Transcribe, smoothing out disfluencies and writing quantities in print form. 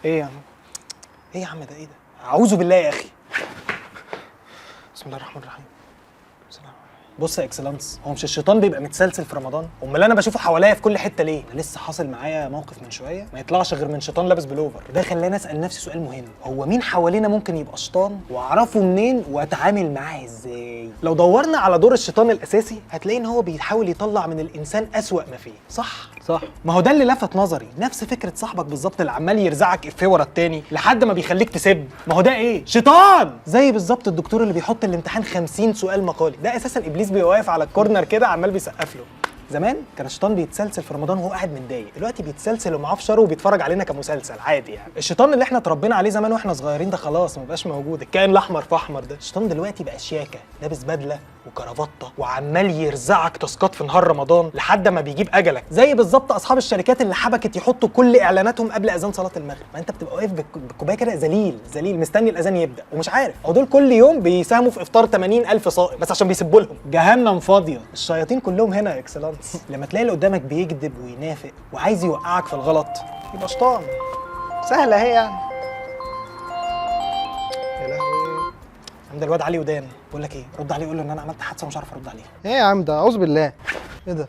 ايه يا عم؟ ايه يا عم ده ايه ده؟ اعوذ بالله يا اخي. بسم الله الرحمن الرحيم. بسم الله الرحمن الرحيم. بص يا اكسلانس، هو مش الشيطان بيبقى متسلسل في رمضان؟ امال انا بشوفه حواليا في كل حته ليه؟ انا لسه حاصل معايا موقف من شويه ما يطلعش غير من شيطان لابس بلوفر، ده خلاني اسال نفسي سؤال مهم، هو مين حوالينا ممكن يبقى شيطان واعرفه منين واتعامل معاه ازاي؟ لو دورنا على دور الشيطان الاساسي هتلاقي ان هو بيحاول يطلع من الانسان اسوأ ما فيه، صح؟ صح. ما هو ده اللي لفت نظري، نفس فكره صاحبك بالظبط اللي عمال يرزعك افيه ورا التاني لحد ما بيخليك تسب، ما هو ده ايه؟ شيطان! زي بالظبط الدكتور اللي بيحط الامتحان 50 سؤال مقالي، ده اساسا ابليس بيبقى واقف على الكورنر كده عمال بيسقف له. زمان كان الشيطان بيتسلسل في رمضان وهو قاعد متضايق، دلوقتي بيتسلسل ومعاه فشار وبيتفرج علينا كمسلسل عادي يعني. الشيطان اللي احنا اتربينا عليه زمان واحنا صغيرين ده خلاص ما بقاش موجود، الكائن الاحمر في احمر ده. الشيطان دلوقتي بقى شياكه، لابس بدله وكرافته وعمال يرزعك تاسكات في نهار رمضان لحد ما بيجيب اجلك، زي بالظبط اصحاب الشركات اللي حبكت يحطوا كل اعلاناتهم قبل اذان صلاه المغرب، ما انت بتبقى واقف بالكوبايه كده ذليل ذليل مستني الاذان يبدا ومش عارف، او دول كل يوم بيساهموا في افطار 80,000 صائم بس عشان بيسبوا لهم. جهنم فاضيه، الشياطين كلهم هنا يا اكسلانس. لما تلاقي اللي قدامك بيكذب وينافق وعايز يوقعك في الغلط يبقى شيطان. سهله اهي يعني. يا لهوي، عند الواد علي ودان، بقول لك ايه، رد عليه قول له ان انا عملت حادثه ومش عارف ارد عليه. ايه يا عم ده؟ اعوذ بالله. ايه ده؟